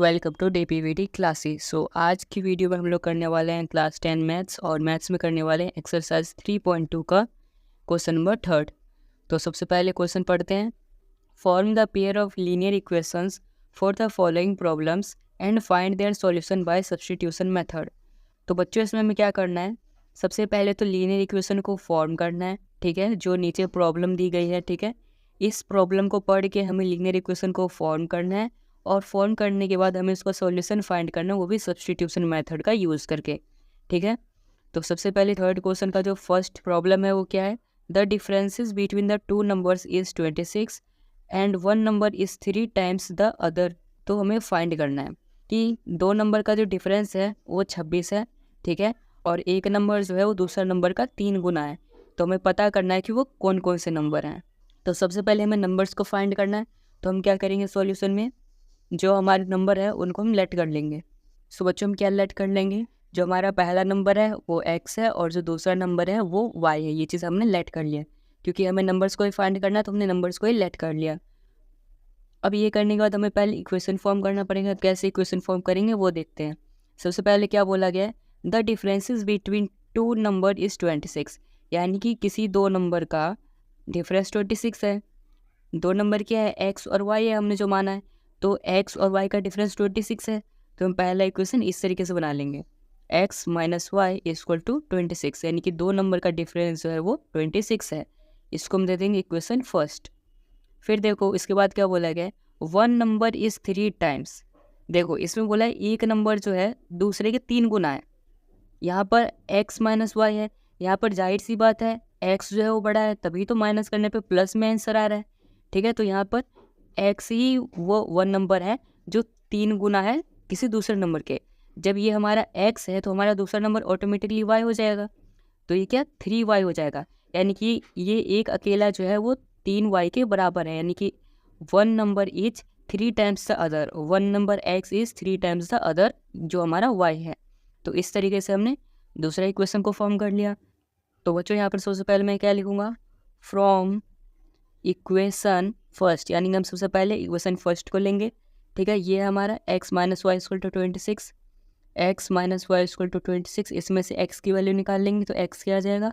Welcome to DPVD classes. आज की video में हम लोग करने वाले हैं क्लास 10 मैथ्स और मैथ्स में करने वाले हैं एक्सरसाइज 3.2 का क्वेश्चन नंबर 3। तो सबसे पहले क्वेश्चन पढ़ते हैं। Form the pair of linear equations for the following problems and find their solution bye substitution method. तो बच्चों इसमें हमें क्या करना है, सबसे पहले तो लीनियर इक्वेशन को फॉर्म करना है, ठीक है। जो नीचे प्रॉब्लम दी गई है, ठीक है, इस प्रॉब्लम को पढ़ के हमें लीनियर इक्वेशन को फॉर्म करना है और फॉर्म करने के बाद हमें इसका सॉल्यूशन फाइंड करना है, वो भी सब्स्टिट्यूशन मेथड का यूज़ करके, ठीक है। तो सबसे पहले थर्ड क्वेश्चन का जो फर्स्ट प्रॉब्लम है वो क्या है, the differences between the two numbers is 26 and one number is 3 times the other. तो हमें फाइंड करना है कि दो नंबर का जो डिफरेंस है वो 26 है, ठीक है, और एक नंबर जो है वो दूसरा नंबर का 3 गुना है। तो हमें पता करना है कि वो कौन कौन से नंबर हैं। तो सबसे पहले हमें नंबर्स को फाइंड करना है। तो हम क्या करेंगे, सॉल्यूशन में जो हमारे नंबर है उनको हम लेट कर लेंगे। सो बच्चों हम क्या लेट कर लेंगे, जो हमारा पहला नंबर है वो x है और जो दूसरा नंबर है वो y है। ये चीज़ हमने लेट कर लिया क्योंकि हमें नंबर्स को ही फाइंड करना है, तो हमने नंबर्स को ही लेट कर लिया। अब ये करने के बाद हमें पहले इक्वेशन फॉर्म करना पड़ेगा। कैसे इक्वेशन फॉर्म करेंगे वो देखते हैं। सबसे पहले क्या बोला गया है, the differences between two number is 26, यानी कि किसी दो नंबर का डिफरेंस 26 है। दो नंबर क्या है, x और y है, हमने जो माना है। तो x और y का डिफरेंस 26 है, तो हम पहला इक्वेशन इस तरीके से बना लेंगे, x minus y equal to 26, यानी कि दो नंबर का डिफरेंस जो है वो 26 है। इसको हम दे देंगे इक्वेशन फर्स्ट। फिर देखो इसके बाद क्या बोला गया है, वन नंबर इज़ 3 टाइम्स। देखो इसमें बोला है एक नंबर जो है दूसरे के 3 गुना है। यहाँ पर x माइनस वाई है, यहाँ पर जाहिर सी बात है x जो है वो बड़ा है, तभी तो माइनस करने पे प्लस में आंसर आ रहा है, ठीक है। तो यहाँ पर x ही वो वन नंबर है जो 3 गुना है किसी दूसरे नंबर के। जब ये हमारा x है तो हमारा दूसरा नंबर ऑटोमेटिकली y हो जाएगा। तो ये क्या 3y हो जाएगा, यानी कि ये एक अकेला जो है वो 3y के बराबर है, यानी कि one number is 3 times the other, one number x is 3 times the other जो हमारा y है। तो इस तरीके से हमने दूसरा इक्वेशन को फॉर्म कर लिया। तो बच्चों यहाँ पर सबसे पहले मैं क्या लिखूँगा, फ्रॉम इक्वेशन फर्स्ट, यानी कि हम सबसे पहले इक्वेशन फर्स्ट को लेंगे, ठीक है। ये हमारा x minus y equal to 26, x minus y equal to 26, इसमें से x की वैल्यू निकाल लेंगे तो x क्या आ जाएगा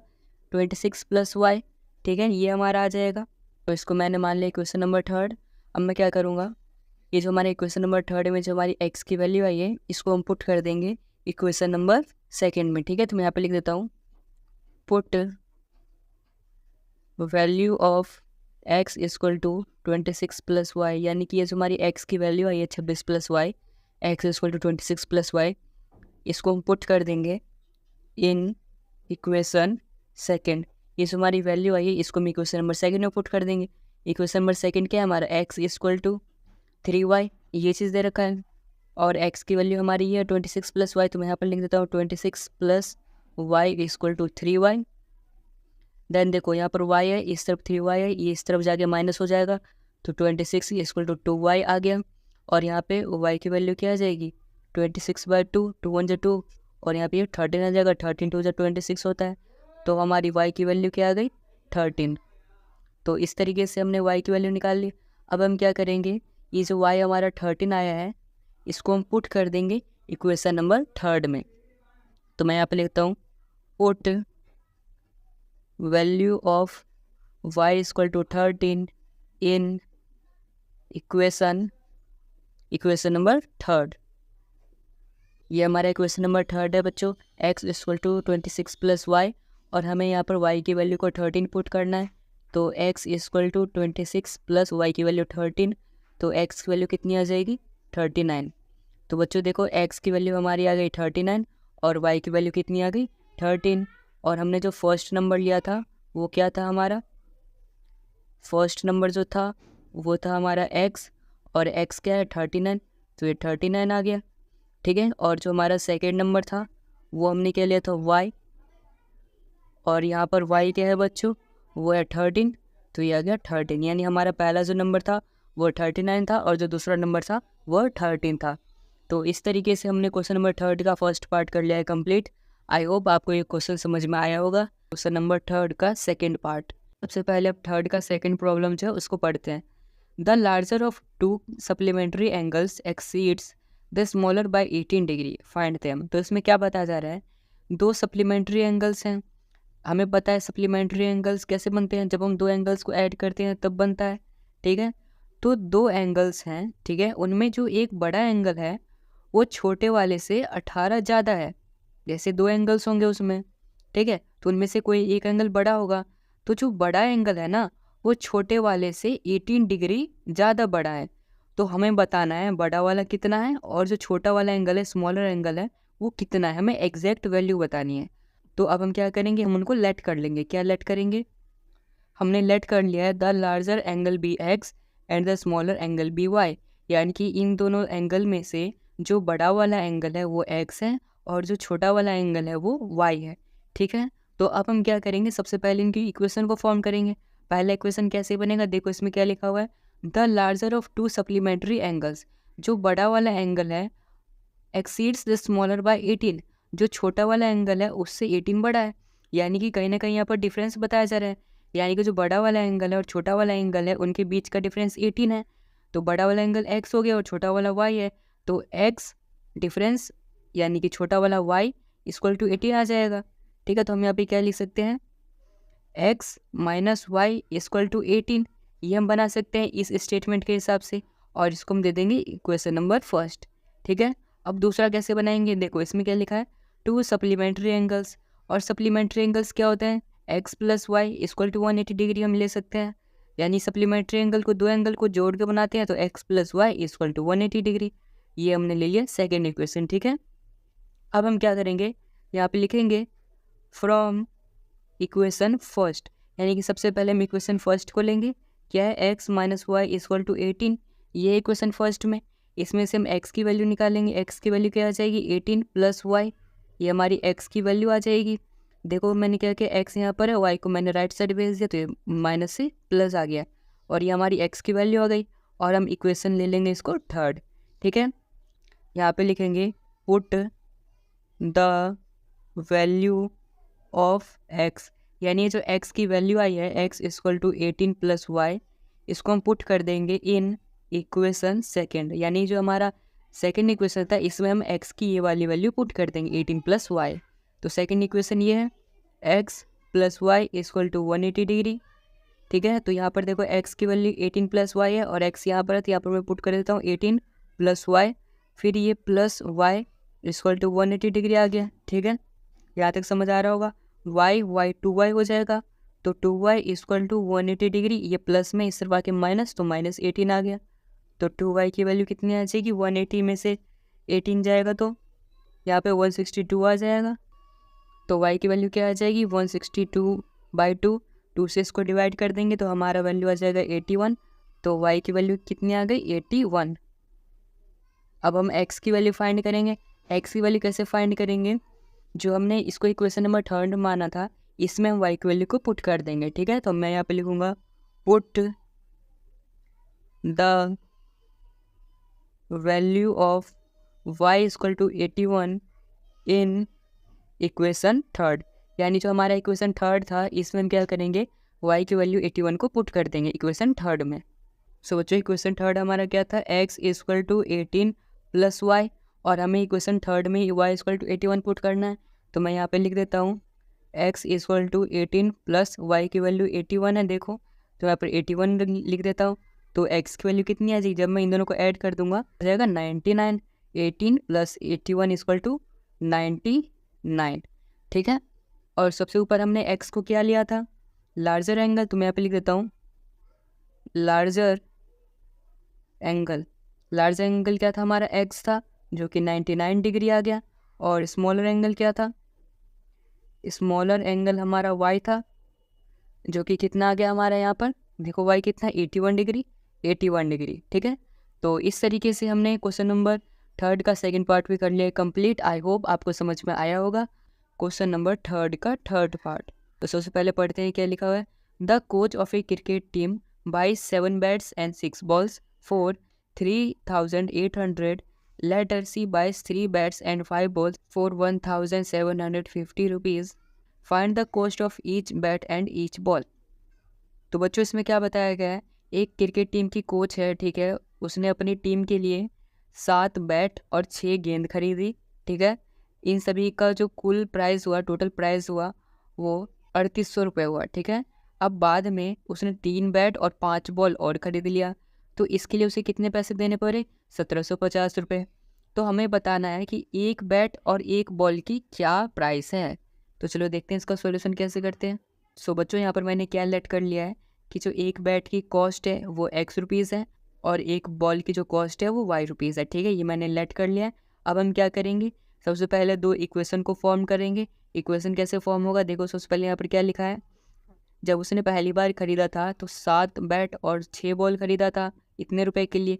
26 प्लस वाई, ठीक है, ये हमारा आ जाएगा। तो इसको मैंने मान लिया इक्वेशन नंबर थर्ड। अब मैं क्या करूँगा, ये जो हमारे इक्वेशन नंबर थर्ड में जो हमारी x की वैल्यू आई है इसको हम पुट कर देंगे इक्वेशन नंबर सेकेंड में, ठीक है। तो मैं यहाँ पे लिख देता हूँ, put value of x equal to 26 plus y, यानी कि ये जो हमारी x की वैल्यू आई है 26 plus y, x equal to 26 plus y, इसको हम पुट कर देंगे इन इक्वेशन सेकेंड। ये जो हमारी वैल्यू आई है इसको हम इक्वेशन नंबर सेकेंड में पुट कर देंगे। इक्वेशन नंबर सेकेंड क्या है हमारा, x इक्वल टू 3y, ये चीज़ दे रखा है, और x की वैल्यू हमारी ये है 26 प्लस वाई। तो मैं यहाँ पर लिख देता हूँ 26 plus y equal to 3y। Then देखो यहाँ पर y है, इस तरफ 3y है, ये इस तरफ जाके माइनस हो जाएगा, तो 26 इक्वल टू 2y आ गया। और यहाँ पे y की वैल्यू क्या आ जाएगी 26/2, 2 1 2, और यहाँ पे ये 13 आ जाएगा, 13 2 26 होता है। तो हमारी y की वैल्यू क्या आ गई 13। तो इस तरीके से हमने y की वैल्यू निकाल ली। अब हम क्या करेंगे, ये जो y हमारा 13 आया है इसको हम पुट कर देंगे इक्वेशन नंबर थर्ड में। तो मैं यहाँ पे लिखता हूँ, put value of y equal to 13 in equation number third. ये हमारा इक्वेशन नंबर थर्ड है बच्चों, x equal to 26 plus y, और हमें यहाँ पर y की वैल्यू को 13 पुट करना है। तो x equal to 26 plus y की वैल्यू 13, तो x की वैल्यू कितनी आ जाएगी 39। तो बच्चों देखो x की वैल्यू हमारी आ गई 39 और y की वैल्यू कितनी आ गई 13। और हमने जो फर्स्ट नंबर लिया था वो क्या था हमारा, फर्स्ट नंबर जो था वो था हमारा x, और x क्या है 39, तो ये 39 आ गया, ठीक है। और जो हमारा सेकेंड नंबर था वो हमने क्या लिया था y, और यहाँ पर y क्या है बच्चों वो है 13, तो ये आ गया 13, यानी हमारा पहला जो नंबर था वो 39 था और जो दूसरा नंबर था वो 13 था। तो इस तरीके से हमने क्वेश्चन नंबर थर्ड का फर्स्ट पार्ट कर लिया है कंप्लीट। आई होप आपको ये क्वेश्चन समझ में आया होगा। क्वेश्चन नंबर थर्ड का सेकेंड पार्ट, सबसे पहले अब थर्ड का सेकेंड प्रॉब्लम जो है उसको पढ़ते हैं। The larger of to supplementary angles exceeds the smaller by 18 degree, find them. तो इसमें क्या बताया जा रहा है, दो सप्लीमेंट्री एंगल्स हैं, हमें पता है सप्लीमेंट्री एंगल्स कैसे बनते हैं, जब हम दो एंगल्स को ऐड करते हैं तब बनता है, ठीक है। तो दो एंगल्स हैं, ठीक है, उनमें जो एक बड़ा एंगल है वो छोटे वाले से 18 ज़्यादा है। जैसे दो एंगल्स होंगे उसमें, ठीक है, तो उनमें से कोई एक एंगल बड़ा होगा, तो जो बड़ा एंगल है ना वो छोटे वाले से 18 डिग्री ज़्यादा बड़ा है। तो हमें बताना है बड़ा वाला कितना है और जो छोटा वाला एंगल है, स्मॉलर एंगल है, वो कितना है, हमें एग्जैक्ट वैल्यू बतानी है। तो अब हम क्या करेंगे, हम उनको लेट कर लेंगे। क्या लेट करेंगे, हमने लेट कर लिया है the larger angle be x and the smaller angle be y, यानी कि इन दोनों एंगल में से जो बड़ा वाला एंगल है वो एक्स है और जो छोटा वाला एंगल है वो वाई है, ठीक है। तो अब हम क्या करेंगे, सबसे पहले इनकी इक्वेशन को फॉर्म करेंगे। पहला इक्वेशन कैसे बनेगा, देखो इसमें क्या लिखा हुआ है, the larger of to supplementary angles, जो बड़ा वाला एंगल है एक्सीड्स द स्मॉलर बाय 18, जो छोटा वाला एंगल है उससे 18 बड़ा है, यानी कि कहीं ना कहीं यहाँ पर डिफरेंस बताया जा रहा है, यानी कि जो बड़ा वाला एंगल है और छोटा वाला एंगल है उनके बीच का डिफरेंस 18 है। तो बड़ा वाला एंगल x हो गया और छोटा वाला y है, तो x डिफरेंस यानी कि छोटा वाला y इक्वल टू 18 आ जाएगा, ठीक है। तो हम यहाँ पे क्या लिख सकते हैं, x minus y equal to 18, ये हम बना सकते हैं इस स्टेटमेंट के हिसाब से, और इसको हम दे देंगे इक्वेशन नंबर फर्स्ट, ठीक है। अब दूसरा कैसे बनाएंगे, देखो इसमें क्या लिखा है, टू सप्लीमेंट्री एंगल्स, और सप्लीमेंट्री एंगल्स क्या होते हैं, x plus y equal to 180 degree हम ले सकते हैं, यानी सप्लीमेंट्री एंगल को, दो एंगल को जोड़ के बनाते हैं तो x plus y equal to 180 degree, ये हमने ले लिया सेकेंड इक्वेशन, ठीक है। अब हम क्या करेंगे, यहाँ पे लिखेंगे फ्रॉम इक्वेशन फर्स्ट, यानी कि सबसे पहले हम इक्वेशन फर्स्ट को लेंगे, क्या है x minus y equal to 18, ये इक्वेशन फर्स्ट में, इसमें से हम x की वैल्यू निकालेंगे, x की वैल्यू क्या आ जाएगी 18 प्लस वाई, ये हमारी x की वैल्यू आ जाएगी। देखो मैंने क्या किया, x यहाँ पर है, y को मैंने राइट साइड भेज दिया तो ये माइनस से प्लस आ गया, और ये हमारी x की वैल्यू आ गई। और हम इक्वेशन ले लेंगे इसको थर्ड, ठीक है। यहाँ पे लिखेंगे put the value of x, यानी जो x की वैल्यू आई है x equal to 18 plus y, इसको हम पुट कर देंगे इन इक्वेशन सेकेंड, यानी जो हमारा सेकेंड इक्वेशन था इसमें हम x की ये वाली वैल्यू पुट कर देंगे 18 प्लस वाई। तो सेकेंड इक्वेशन ये है x plus y equal to 180 degree, ठीक है। तो यहाँ पर देखो x की वैल्यू 18 प्लस वाई है और x यहाँ पर है, तो यहाँ पर मैं पुट कर देता हूँ 18 प्लस वाई, फिर ये plus y equal to 180 degree आ गया, ठीक है। यहाँ तक समझ आ रहा होगा, y 2y हो जाएगा, तो 2y इक्वल टू 180 डिग्री, ये प्लस में इस तरफ आके माइनस, तो माइनस 18 आ गया। तो 2y की वैल्यू कितनी आ जाएगी, 180 में से 18 जाएगा तो यहाँ पे 162 आ जाएगा। तो y की वैल्यू क्या आ जाएगी 162/2, 2 से इसको डिवाइड कर देंगे तो हमारा वैल्यू आ जाएगा 81, तो y की वैल्यू कितनी आ गई 81। अब हम x की वैल्यू फाइंड करेंगे, x की वैल्यू कैसे फाइंड करेंगे, जो हमने इसको इक्वेशन नंबर थर्ड माना था इसमें हम y की वैल्यू को पुट कर देंगे, ठीक है। तो मैं यहाँ पे लिखूँगा put the value of y equal to 81 in equation third, यानी जो हमारा इक्वेशन थर्ड था इसमें हम क्या करेंगे, y की वैल्यू 81 को पुट कर देंगे इक्वेशन थर्ड में। सो बच्चों इक्वेशन थर्ड हमारा क्या था, x equal to 18 plus y, और हमें इक्वेशन थर्ड में y इक्वल टू 81 पुट करना है, तो मैं यहाँ पे लिख देता हूँ x equal to 18 plus y की वैल्यू 81 है, देखो तो यहाँ पर 81 लिख देता हूँ। तो x की वैल्यू कितनी आ जाएगी, जब मैं इन दोनों को ऐड कर दूंगा हो जाएगा 99, 18 प्लस 81 इक्वल टू 99, ठीक है। और सबसे ऊपर हमने x को क्या लिया था, लार्जर एंगल, तो मैं यहाँ पे लिख देता हूँ लार्जर एंगल, लार्जर एंगल क्या था हमारा x था जो कि 99 डिग्री आ गया, और स्मॉलर एंगल क्या था, स्मॉलर एंगल हमारा y था जो कि कितना आ गया हमारा यहाँ पर, देखो y कितना 81 डिग्री, 81 डिग्री, ठीक है। तो इस तरीके से हमने क्वेश्चन नंबर थर्ड का सेकंड पार्ट भी कर लिया कंप्लीट। आई होप आपको समझ में आया होगा क्वेश्चन नंबर थर्ड का थर्ड पार्ट। तो सबसे पहले पढ़ते हैं क्या लिखा हुआ है, the coach of a cricket team buys 7 bats and 6 balls for 3800, later she buys 3 bats and 5 balls for 1750 rupees, find the cost of each bat and each ball. तो बच्चों इसमें क्या बताया गया है, एक क्रिकेट टीम की कोच है, ठीक है, उसने अपनी टीम के लिए 7 बैट और 6 गेंद खरीदी, ठीक है। इन सभी का जो कुल प्राइस हुआ, टोटल प्राइस हुआ वो 3800 रुपये हुआ, ठीक है। अब बाद में उसने 3 बैट और 5 बॉल और ख़रीद लिया, तो इसके लिए उसे कितने पैसे देने पड़े? 1750 रुपये। तो हमें बताना है कि एक बैट और एक बॉल की क्या प्राइस है। तो चलो देखते हैं इसका सॉल्यूशन कैसे करते हैं। सो बच्चों, यहाँ पर मैंने क्या लेट कर लिया है कि जो एक बैट की कॉस्ट है वो ₹X है और एक बॉल की जो कॉस्ट है वो Y है, ठीक है। ये मैंने लेट कर लिया है। अब हम क्या करेंगे, सबसे पहले 2 इक्वेशन को फॉर्म करेंगे। इक्वेशन कैसे फॉर्म होगा, देखो सबसे पहले यहाँ पर क्या लिखा है। जब उसने पहली बार ख़रीदा था तो 7 बैट और 6 बॉल ख़रीदा था इतने रुपए के लिए।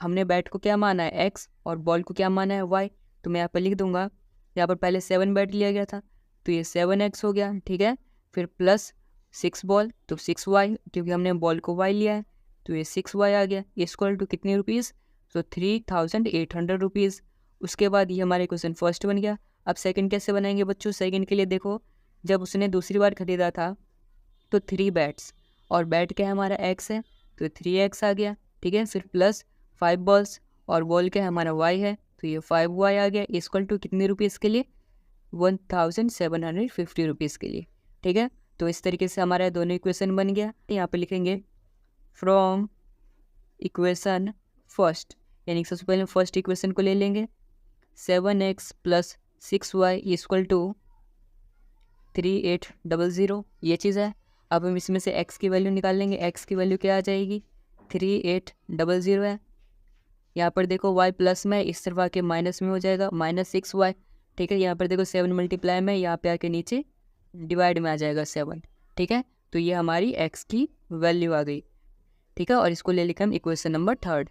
हमने बैट को क्या माना है X और बॉल को क्या माना है Y। तो मैं यहाँ पर लिख दूंगा, यहाँ पर पहले 7 बैट लिया गया था तो ये 7X हो गया, ठीक है। फिर प्लस 6 बॉल तो 6Y, क्योंकि हमने बॉल को Y लिया है तो ये 6Y आ गया। इक्वल टू कितने रुपीज़? तो 3800 रुपीज़। उसके बाद ये हमारे क्वेश्चन फर्स्ट बन गया। अब सेकंड कैसे बनाएंगे बच्चों? सेकंड के लिए देखो, जब उसने दूसरी बार ख़रीदा था तो 3 बैट्स और बैट क्या है हमारा X है तो 3X आ गया, ठीक है। फिर प्लस 5 बॉल्स और बॉल क्या है हमारा Y है तो ये 5Y आ गया। इक्वल टू कितने रुपीज़ के लिए? 1750 रुपीज़ के लिए, ठीक है। तो इस तरीके से हमारा दोनों इक्वेशन बन गया। यहाँ पे लिखेंगे फ्रॉम इक्वेशन फर्स्ट, यानी सबसे पहले फर्स्ट इक्वेशन को ले लेंगे। 7X plus 6Y equal to 3800, ये चीज़ है। अब हम इसमें से x की वैल्यू निकाल लेंगे। x की वैल्यू क्या आ जाएगी? 3800 है। यहाँ पर देखो y प्लस में, इस तरफ आके माइनस में हो जाएगा, -6y, ठीक है। यहाँ पर देखो 7 मल्टीप्लाई में, यहाँ पे आके नीचे डिवाइड में आ जाएगा 7, ठीक है। तो ये हमारी x की वैल्यू आ गई, ठीक है। और इसको ले लिखा हम इक्वेशन नंबर 3।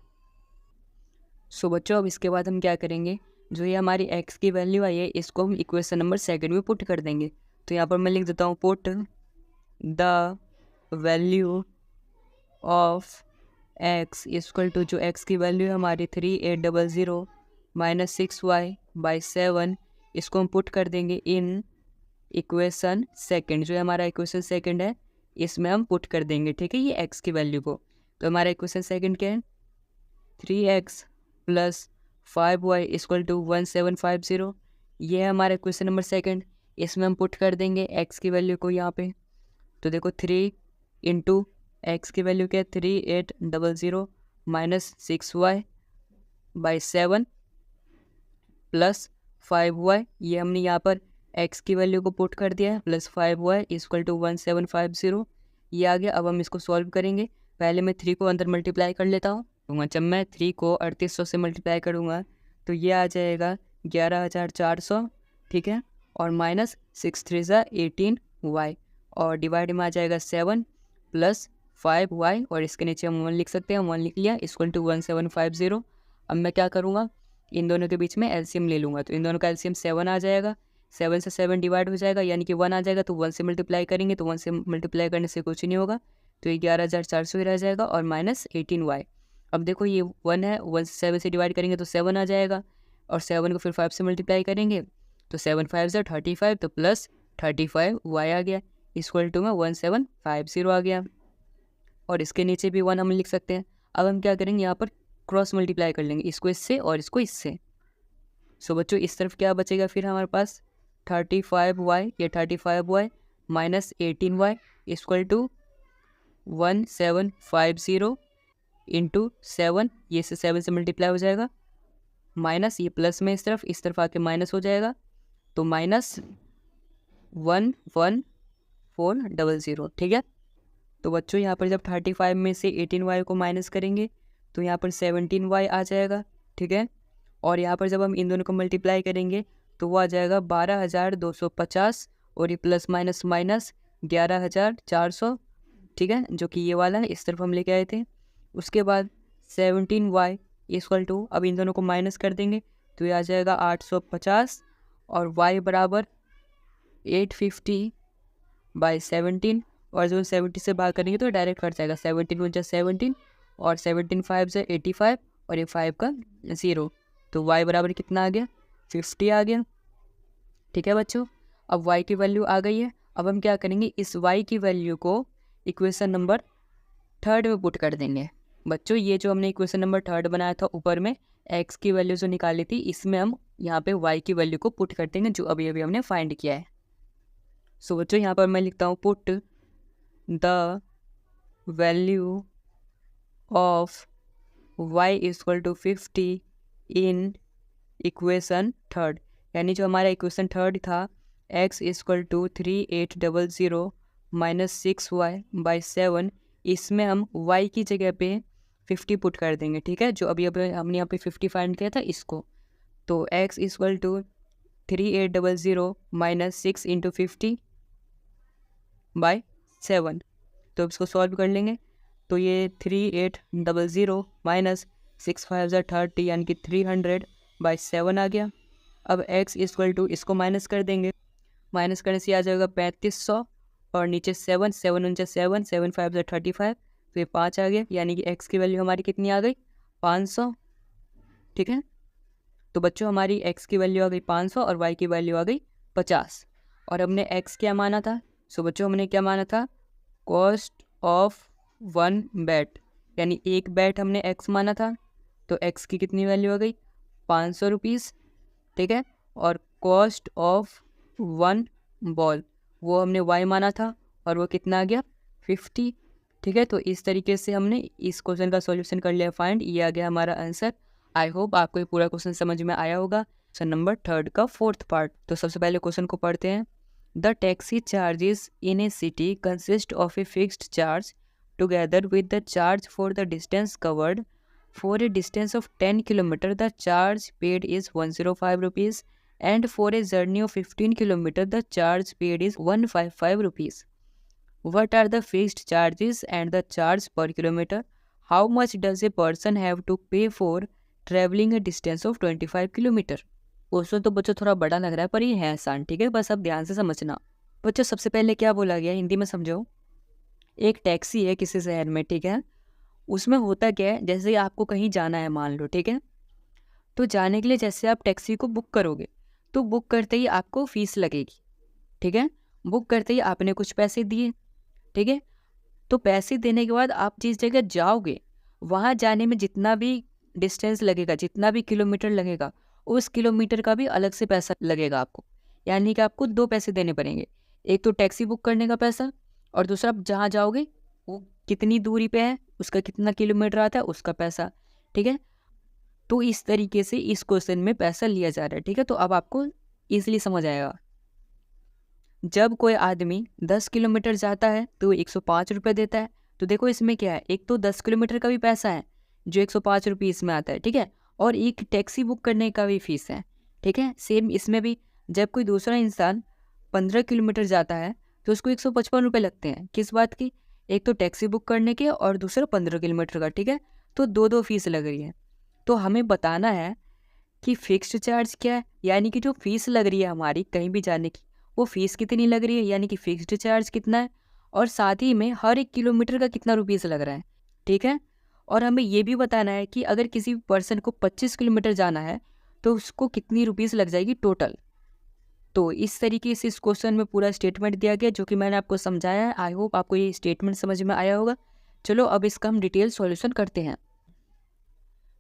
सो बच्चों, अब इसके बाद हम क्या करेंगे, जो ये हमारी x की वैल्यू आई है इसको हम इक्वेशन नंबर 2 में पुट कर देंगे। तो यहाँ पर मैं लिख देता हूँ, put the value of x equal to, जो x की वैल्यू है हमारी 3800 माइनस 6y/7, इसको हम पुट कर देंगे इन इक्वेशन सेकंड। जो हमारा इक्वेशन सेकंड है इसमें हम पुट कर देंगे, ठीक है, ये x की वैल्यू को। तो हमारा इक्वेशन सेकंड क्या है? 3x plus 5y equal to 1750, ये है हमारा क्वेश्चन नंबर सेकंड। इसमें हम पुट कर देंगे x की वैल्यू को यहाँ पे। तो देखो 3 इंटू एक्स की वैल्यू क्या है? 3800 माइनस 6y/7 प्लस 5y, ये हमने यहाँ पर x की वैल्यू को पुट कर दिया है, प्लस 5y इक्वल टू 1750, ये आ गया। अब हम इसको सॉल्व करेंगे। पहले मैं 3 को अंदर मल्टीप्लाई कर लेता हूँ। जब मैं 3 को 3800 से मल्टीप्लाई करूँगा तो ये आ जाएगा 11400, ठीक है। और माइनस 6 3 18y और डिवाइड में आ जाएगा 7 प्लस 5y और इसके नीचे हम 1 लिख सकते हैं, 1 लिख लिया, इक्वल टू 1750। अब मैं क्या करूँगा, इन दोनों के बीच में एलसीएम ले लूँगा। तो इन दोनों का एलसीएम 7 आ जाएगा, 7 से 7 डिवाइड हो जाएगा, यानी कि 1 आ जाएगा। तो 1 से मल्टीप्लाई करेंगे तो 1 से मल्टीप्लाई करने से कुछ नहीं होगा, तो ये 11400 ही रह जाएगा और माइनस 18y। अब देखो ये 1 है, 1 से 7 से डिवाइड करेंगे तो 7 आ जाएगा और 7 को फिर 5 से मल्टीप्लाई करेंगे तो 7 5 35, तो प्लस 35y आ गया, इक्वल टू में 1750 आ गया। और इसके नीचे भी 1 हम लिख सकते हैं। अब हम क्या करेंगे, यहाँ पर क्रॉस मल्टीप्लाई कर लेंगे, इसको इससे और इसको इससे। सो बच्चों, इस तरफ क्या बचेगा फिर हमारे पास? 35y, ये 35y minus 18y equal to 1750 into 7, ये से 7 से मल्टीप्लाई हो जाएगा, माइनस ये प्लस में इस तरफ आके माइनस हो जाएगा, तो माइनस 11400, ठीक है। तो बच्चों यहाँ पर जब 35 में से 18y को माइनस करेंगे तो यहाँ पर 17y आ जाएगा, ठीक है। और यहाँ पर जब हम इन दोनों को मल्टीप्लाई करेंगे तो वो आ जाएगा 12250 और ये प्लस माइनस माइनस 11400, ठीक है, जो कि ये वाला है, इस तरफ हम लेके आए थे। उसके बाद 17y इक्वल टू, अब इन दोनों को माइनस कर देंगे तो ये आ जाएगा 850 और y बराबर 850/17, और जो 70 से भाग करेंगे तो डायरेक्ट कट जाएगा, 17 × 17 और 17 5 × 85 और ये 5 का 0, तो y बराबर कितना आ गया? 50 आ गया, ठीक है बच्चों। अब y की वैल्यू आ गई है। अब हम क्या करेंगे, इस y की वैल्यू को इक्वेशन नंबर 3 में पुट कर देंगे। बच्चों, ये जो हमने इक्वेशन नंबर 3 बनाया था ऊपर में, एक्स की वैल्यू जो निकाली थी इसमें हम यहाँ पे वाई की वैल्यू को पुट कर देंगे जो अभी अभी हमने फाइंड किया है। सो बच्चों यहाँ पर मैं लिखता हूँ put the value of y equal to 50 in equation third, यानी जो हमारा इक्वेशन थर्ड था x equal to 3800 minus 6y/7, इसमें हम y की जगह पे 50 पुट कर देंगे, ठीक है, जो अभी अभी हमने यहाँ पे 50 फाइंड किया था इसको। तो x equal to 3800 minus 6 into 50/7, तो इसको सॉल्व कर लेंगे। तो ये 3800 माइनस 6 5 30 यानी कि 300/7 आ गया। अब x इक्वल टू इसको माइनस कर देंगे, माइनस करने से आ जाएगा 3500 और नीचे 7 7 उनसे 7 7 5 35, तो ये 5 आ गया, यानी कि x की वैल्यू हमारी कितनी आ गई 500, ठीक है। तो बच्चों हमारी x की वैल्यू आ गई 500 और y की वैल्यू आ गई 50, और हमने x क्या माना था? सो बच्चों हमने क्या माना था? कॉस्ट ऑफ 1 बैट, यानी एक बैट हमने x माना था, तो x की कितनी वैल्यू आ गई 500 रुपीज़, ठीक है। और कॉस्ट ऑफ 1 बॉल वो हमने y माना था और वो कितना आ गया 50, ठीक है। तो इस तरीके से हमने इस क्वेश्चन का सॉल्यूशन कर लिया फाइंड, ये आ गया हमारा आंसर। आई होप आपको ये पूरा क्वेश्चन समझ में आया होगा। क्वेश्चन नंबर थर्ड का फोर्थ पार्ट, तो सबसे पहले क्वेश्चन को पढ़ते हैं। The taxi charges in A city consist of a fixed charge together with the charge for the distance covered. For a distance of 10 km, the charge paid is 105 rupees, and for a journey of 15 km, the charge paid is 155 rupees. What are the fixed charges and the charge per kilometer? How much does a person have to pay for traveling a distance of 25 km? Question तो बच्चों थोड़ा बड़ा लग रहा है पर ये है आसान, ठीक है, बस अब ध्यान से समझना। बच्चों सबसे पहले क्या बोला गया हिंदी में समझो। एक टैक्सी है किसी शहर में, ठीक है, उसमें होता क्या है, जैसे आपको कहीं जाना है मान लो, ठीक है, तो जाने के लिए जैसे आप टैक्सी को बुक करोगे तो बुक करते ही आपको फीस लगेगी, ठीक है। बुक करते ही आपने कुछ पैसे दिए, ठीक है, तो पैसे देने के बाद आप जिस जगह जाओगे वहाँ जाने में जितना भी डिस्टेंस लगेगा, जितना भी किलोमीटर लगेगा, उस किलोमीटर का भी अलग से पैसा लगेगा आपको, यानी कि आपको 2 पैसे देने पड़ेंगे। एक तो टैक्सी बुक करने का पैसा और दूसरा आप जहाँ जाओगे वो कितनी दूरी पे है, उसका कितना किलोमीटर आता है उसका पैसा, ठीक है। तो इस तरीके से इस क्वेश्चन में पैसा लिया जा रहा है, ठीक है। तो अब आपको इजीली समझ आएगा। जब कोई आदमी 10 किलोमीटर जाता है तो 105 रुपये देता है। तो देखो इसमें क्या है, एक तो 10 किलोमीटर का भी पैसा है जो 105 रुपये इसमें आता है, ठीक है, और एक टैक्सी बुक करने का भी फीस है, ठीक है। सेम इसमें भी जब कोई दूसरा इंसान 15 किलोमीटर जाता है तो उसको 155 रुपये लगते हैं। किस बात की? एक तो टैक्सी बुक करने के और दूसरा 15 किलोमीटर का, ठीक है, तो 2 फीस लग रही है। तो हमें बताना है कि फिक्स्ड चार्ज क्या है, यानी कि जो फीस लग रही है हमारी कहीं भी जाने की वो फीस कितनी लग रही है, यानी कि फिक्स्ड चार्ज कितना है, और साथ ही में हर 1 किलोमीटर का कितना रुपीस लग रहा है, ठीक है। और हमें ये भी बताना है कि अगर किसी पर्सन को 25 किलोमीटर जाना है तो उसको कितनी रुपीस लग जाएगी टोटल। तो इस तरीके से इस क्वेश्चन में पूरा स्टेटमेंट दिया गया जो कि मैंने आपको समझाया है। आई होप आपको ये स्टेटमेंट समझ में आया होगा। चलो अब इसका हम डिटेल सॉल्यूशन करते हैं।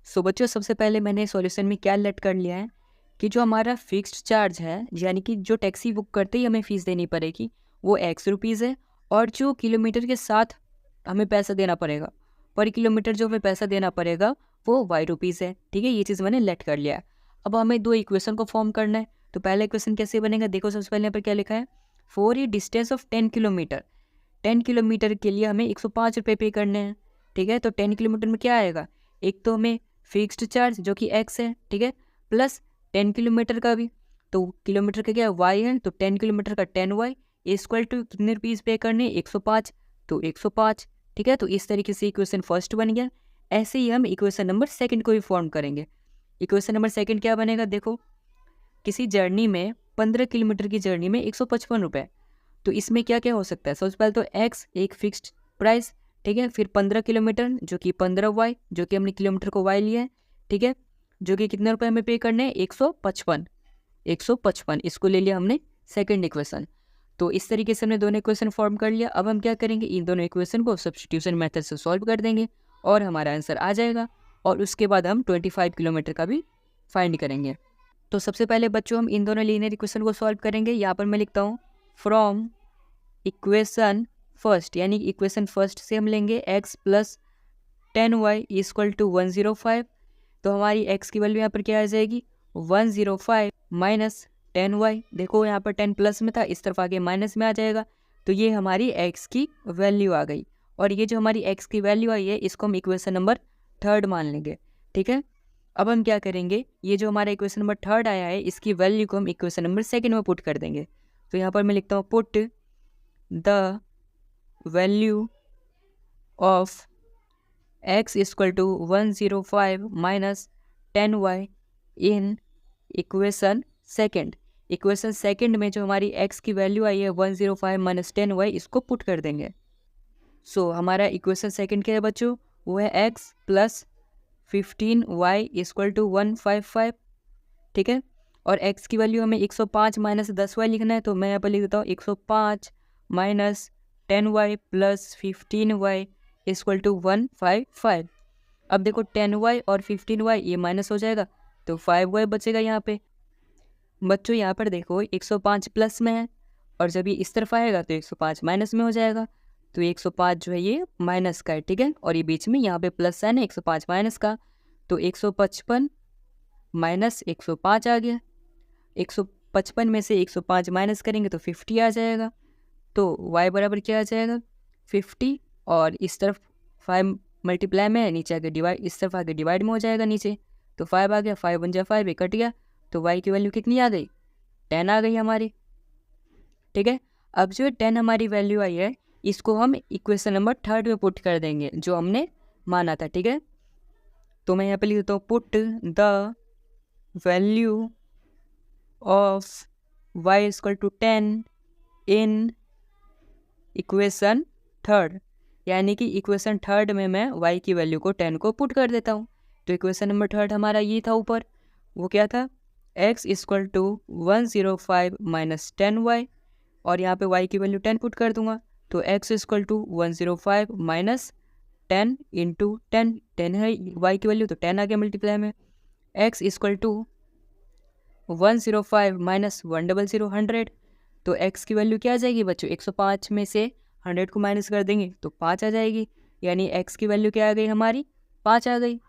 सो बच्चों सबसे पहले मैंने सॉल्यूशन में क्या लेट कर लिया है कि जो हमारा फिक्स्ड चार्ज है, यानी कि जो टैक्सी बुक करते ही हमें फ़ीस देनी पड़ेगी वो X रुपीज़ है, और जो किलोमीटर के साथ हमें पैसा देना पड़ेगा, पर किलोमीटर जो हमें पैसा देना पड़ेगा वो Y रुपीज़ है, ठीक है। ये चीज़ मैंने लेट कर लिया है। अब हमें 2 इक्वेशन को फॉर्म करना है। तो पहला इक्वेशन कैसे बनेगा, देखो सबसे पहले यहाँ पर क्या लिखा है, for a distance of 10 kilometre. 10 kilometre के लिए हमें 105 रुपये पे करने हैं, ठीक है। तो 10 किलोमीटर में क्या आएगा, एक तो हमें फिक्स्ड चार्ज जो कि X है, ठीक है, प्लस 10 किलोमीटर का भी, तो किलोमीटर का क्या है Y है, तो 10 किलोमीटर का 10Y इक्वल टू कितने रुपीज़ पे करने 105, तो 105, ठीक है। तो इस तरीके से इक्वेशन फर्स्ट बन गया। ऐसे ही हम इक्वेशन नंबर सेकंड को भी फॉर्म करेंगे। इक्वेशन नंबर सेकंड क्या बनेगा, देखो किसी जर्नी में 15 किलोमीटर की जर्नी में 155 रुपये, तो इसमें क्या क्या हो सकता है, सबसे पहले तो X एक फिक्स्ड प्राइस, ठीक है, फिर 15 किलोमीटर जो कि 15Y जो कि हमने किलोमीटर को Y लिया है, ठीक है, जो कि कितने रुपए हमें पे करने हैं 155, इसको ले लिया हमने सेकंड इक्वेशन। तो इस तरीके से हमने दोनों इक्वेशन फॉर्म कर लिया। अब हम क्या करेंगे, इन दोनों इक्वेशन को सब्स्टिट्यूशन मेथड से सॉल्व कर देंगे और हमारा आंसर आ जाएगा। और उसके बाद हम 25 किलोमीटर का भी फाइंड करेंगे। तो सबसे पहले बच्चों हम इन दोनों लीनियर इक्वेशन को सॉल्व करेंगे। यहाँ पर मैं लिखता हूँ फ्रॉम इक्वेशन फर्स्ट, यानी इक्वेशन फर्स्ट से हम लेंगे x plus 10y equal to 105। तो हमारी x की वैल्यू यहाँ पर क्या आ जाएगी 105 माइनस 10y। देखो यहाँ पर 10 प्लस में था, इस तरफ आगे माइनस में आ जाएगा। तो ये हमारी x की वैल्यू आ गई, और ये जो हमारी x की वैल्यू आई है इसको हम इक्वेशन नंबर थर्ड मान लेंगे। ठीक है, अब हम क्या करेंगे, ये जो हमारा इक्वेशन नंबर थर्ड आया है इसकी वैल्यू को हम इक्वेशन नंबर सेकेंड में पुट कर देंगे। तो यहाँ पर मैं लिखता हूँ put the value of x equal to 105 minus 10y in equation second. Equation second में जो हमारी x की वैल्यू आई है 105 माइनस 10y, इसको पुट कर देंगे। सो हमारा इक्वेशन सेकेंड क्या है बच्चों, वो है x plus 15y equal to 155। ठीक है, और x की वैल्यू हमें 105 माइनस 10y लिखना है। तो मैं यहाँ पर लिख देता हूँ 105 minus 10y plus 15y equal to 155। अब देखो 10y और 15y ये माइनस हो जाएगा तो 5y बचेगा यहाँ पे। बच्चों यहाँ पर देखो 105 प्लस में है, और जब ये इस तरफ आएगा तो 105 माइनस में हो जाएगा। तो 105 जो है ये माइनस का है। ठीक है, और ये बीच में यहाँ पे प्लस साइन है 105 माइनस का, तो 155 माइनस 105 आ गया। 155 में से 105 माइनस करेंगे तो 50 आ जाएगा। तो y बराबर क्या आ जाएगा 50, और इस तरफ 5 मल्टीप्लाई में है, नीचे आके डिवाइड, इस तरफ आके डिवाइड में हो जाएगा नीचे। तो 5 आ गया, 5 बन जाए 5, ये कट गया। तो y की वैल्यू कितनी आ गई 10 आ गई हमारी। ठीक है, अब जो 10 हमारी वैल्यू आई है इसको हम इक्वेशन नंबर थर्ड में पुट कर देंगे जो हमने माना था। ठीक है, तो मैं यहाँ पे लिख देता हूँ put the value of y equal to 10 in equation third, यानी कि इक्वेशन थर्ड में मैं y की वैल्यू को 10 को पुट कर देता हूँ। तो इक्वेशन नंबर थर्ड हमारा ये था ऊपर, वो क्या था x equal to 105 minus 10y, और यहाँ पे y की वैल्यू 10 पुट कर दूंगा। तो x equal to 105 minus 10 into 10, 10 है y की वैल्यू तो 10 आ गया मल्टीप्लाई में। x इक्वल टू 105 माइनस 100 100, तो x की वैल्यू क्या आ जाएगी बच्चों 105 में से 100 को माइनस कर देंगे तो 5 आ जाएगी, यानी x की वैल्यू क्या आ गई हमारी 5 आ गई।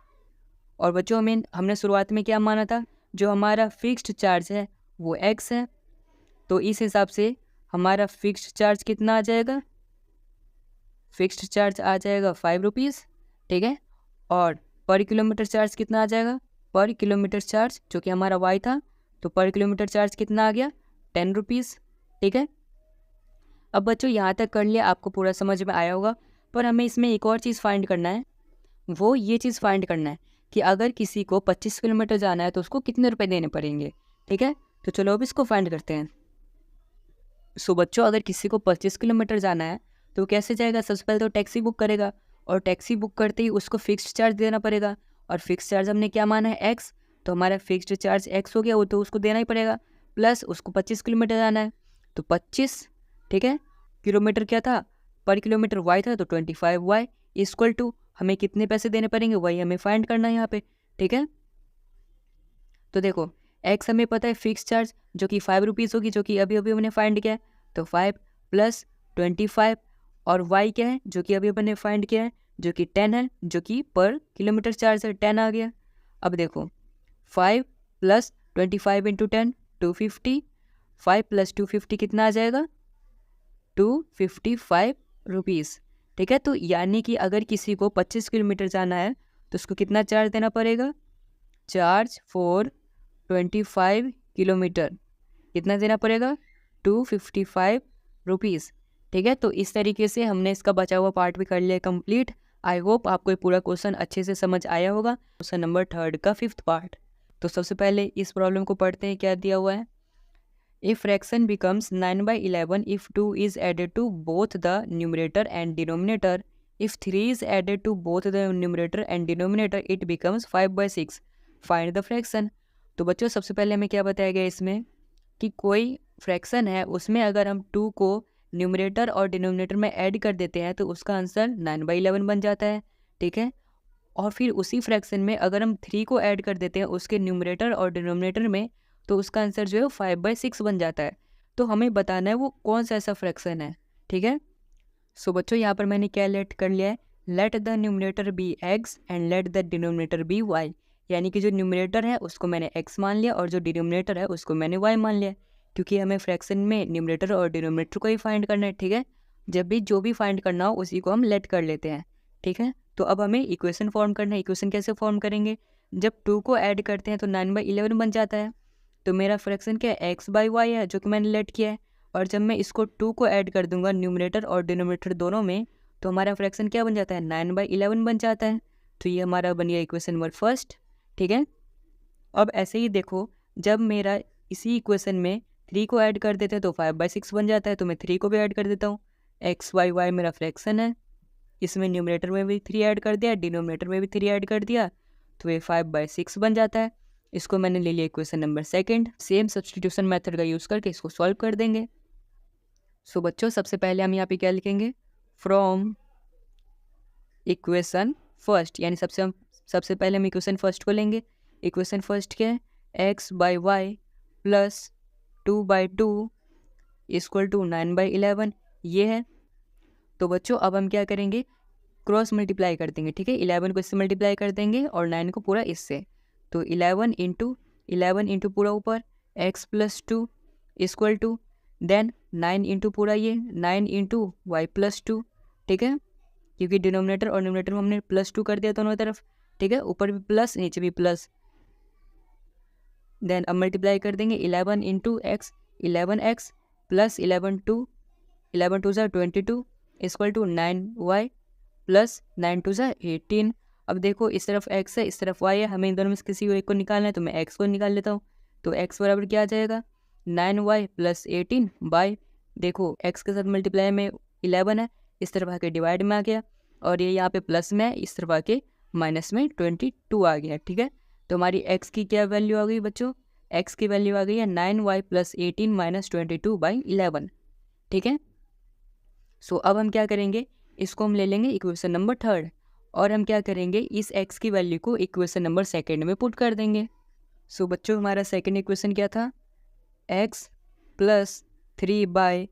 और बच्चों हमने शुरुआत में क्या माना था, जो हमारा फिक्स्ड चार्ज है वो x है, तो इस हिसाब से हमारा फिक्स्ड चार्ज कितना आ जाएगा, फिक्स्ड चार्ज आ जाएगा 5 रुपीज़। ठीक है, और पर किलोमीटर चार्ज कितना आ जाएगा, पर किलोमीटर चार्ज जो कि हमारा y था, तो पर किलोमीटर चार्ज कितना आ गया 10 रुपीज़। ठीक है, अब बच्चों यहाँ तक कर लिया, आपको पूरा समझ में आया होगा। पर हमें इसमें एक और चीज़ फाइंड करना है, वो ये चीज़ फाइंड करना है कि अगर किसी को 25 किलोमीटर जाना है तो उसको कितने रुपए देने पड़ेंगे। ठीक है, तो चलो अब इसको फाइंड करते हैं। सो बच्चों अगर किसी को 25 किलोमीटर जाना है तो कैसे जाएगा, सबसे पहले तो टैक्सी बुक करेगा, और टैक्सी बुक करते ही उसको फिक्स्ड चार्ज देना पड़ेगा, और फिक्स्ड चार्ज हमने क्या माना है x, तो हमारा फिक्स्ड चार्ज x हो गया, वो तो उसको देना ही पड़ेगा, प्लस उसको 25 किलोमीटर जाना है तो 25। ठीक है, किलोमीटर क्या था पर किलोमीटर y था, तो 25y इक्वल टू हमें कितने पैसे देने पड़ेंगे वही हमें फाइंड करना है यहाँ पे। ठीक है, तो देखो x हमें पता है फिक्स चार्ज जो कि 5 रुपीज़ होगी, जो कि अभी अभी हमने फाइंड किया है, तो 5 प्लस 25, और y क्या है जो कि अभी हमने फाइंड किया है जो कि 10 है, जो कि पर किलोमीटर चार्ज है 10 आ गया। अब देखो 5 प्लस 25 इंटू 10 250, 5 प्लस 250 कितना आ जाएगा 255 रुपीज़। ठीक है, तो यानी कि अगर किसी को 25 किलोमीटर जाना है तो उसको कितना चार्ज देना पड़ेगा, चार्ज फॉर 25 किलोमीटर कितना देना पड़ेगा 255 रुपीज़। ठीक है, तो इस तरीके से हमने इसका बचा हुआ पार्ट भी कर लिया कंप्लीट। आई होप आपको ये पूरा क्वेश्चन अच्छे से समझ आया होगा। क्वेश्चन नंबर थर्ड का 5th पार्ट। तो सबसे पहले इस प्रॉब्लम को पढ़ते हैं, क्या दिया हुआ है। A fraction becomes 9/11 if 2 is added to both the numerator and denominator. If 3 is added to both the numerator and denominator, it becomes 5/6. Find the fraction. तो बच्चों सबसे पहले हमें क्या बताया गया इसमें कि कोई फ्रैक्शन है, उसमें अगर हम 2 को न्यूमरेटर और डिनोमिनेटर में ऐड कर देते हैं तो उसका आंसर 9/11 बन जाता है। ठीक है, और फिर उसी फ्रैक्शन में अगर हम 3 को ऐड कर देते हैं उसके न्यूमरेटर और डिनोमिनेटर में, तो उसका आंसर जो है वो 5/6 बन जाता है। तो हमें बताना है वो कौन सा ऐसा फ्रैक्शन है, ठीक है। सो बच्चों यहाँ पर मैंने क्या लेट कर लिया है, let the numerator be x and let the denominator be y, यानी कि जो न्यूमरेटर है उसको मैंने एक्स मान लिया और जो डिनोमिनेटर है उसको मैंने वाई मान लिया, क्योंकि हमें फ्रैक्शन में न्यूमरेटर और डिनोमिनेटर को ही फाइंड करना है, ठीक है। जब भी जो भी फाइंड करना हो उसी को हम लेट कर लेते हैं, ठीक है। तो अब हमें इक्वेशन फॉर्म करना है। इक्वेशन कैसे फॉर्म करेंगे, जब 2 को ऐड करते हैं तो 9/11 बन जाता है। तो मेरा फ्रैक्शन क्या है, x/y है जो कि मैंने लेट किया है। और जब मैं इसको 2 को ऐड कर दूंगा न्यूमरेटर और डिनोमिनेटर दोनों में, तो हमारा फ्रैक्शन क्या बन जाता है, 9/11 बन जाता है। तो ये हमारा बन गया इक्वेशन नंबर फर्स्ट, ठीक है। अब ऐसे ही देखो, जब मेरा इसी इक्वेशन में 3 को ऐड कर देते हैं तो 5/6 बन जाता है। तो मैं 3 को भी ऐड कर देता हूँ। x/y मेरा फ्रैक्शन है, इसमें न्यूमरेटर में भी 3 ऐड कर दिया, डिनोमिनेटर में भी 3 ऐड कर दिया, तो ये 5/6 बन जाता है। इसको मैंने ले लिया equation number second. Same substitution method का यूज़ करके इसको सॉल्व कर देंगे। सो बच्चों सबसे पहले हम यहाँ पे क्या लिखेंगे, फ्रॉम इक्वेशन फर्स्ट, यानी सबसे पहले हम इक्वेशन फर्स्ट को लेंगे। इक्वेशन फर्स्ट क्या है, x/y प्लस 2/2 इक्वल टू 9/11, ये है। तो बच्चों अब हम क्या करेंगे, क्रॉस मल्टीप्लाई कर देंगे, ठीक है। 11 को इससे मल्टीप्लाई कर देंगे और 9 को पूरा इससे। तो 11 इंटू पूरा ऊपर x + 2 equal to then 9 into पूरा ये 9 इंटू वाई + 2, ठीक है, क्योंकि डिनोमिनेटर और न्यूमरेटर में हमने +2 कर दिया दोनों तरफ, ठीक है, ऊपर भी प्लस नीचे भी प्लस। देन अब मल्टीप्लाई कर देंगे 11 into x, 11x plus 11 2 = 22 equal to 9y plus 9 2 = 18। अब देखो इस तरफ x है इस तरफ y है, हमें इन दोनों में से किसी को एक को निकालना है, तो मैं x को निकाल लेता हूँ। तो x बराबर क्या आ जाएगा, 9y + 18 बाय, देखो x के साथ मल्टीप्लाई में 11 है, इस तरफ आके डिवाइड में आ गया, और ये यहाँ पे प्लस में है, इस तरफ आके माइनस में 22 आ गया, ठीक है। तो हमारी x की क्या वैल्यू आ गई बच्चों, x की वैल्यू आ गई है 9y + 18 - 22/11, ठीक है। सो अब हम क्या करेंगे, इसको हम ले लेंगे इक्वेशन नंबर थर्ड, और हम क्या करेंगे, इस x की वैल्यू को इक्वेशन नंबर सेकंड में पुट कर देंगे। सो बच्चों हमारा सेकंड इक्वेशन क्या था, x + 3/y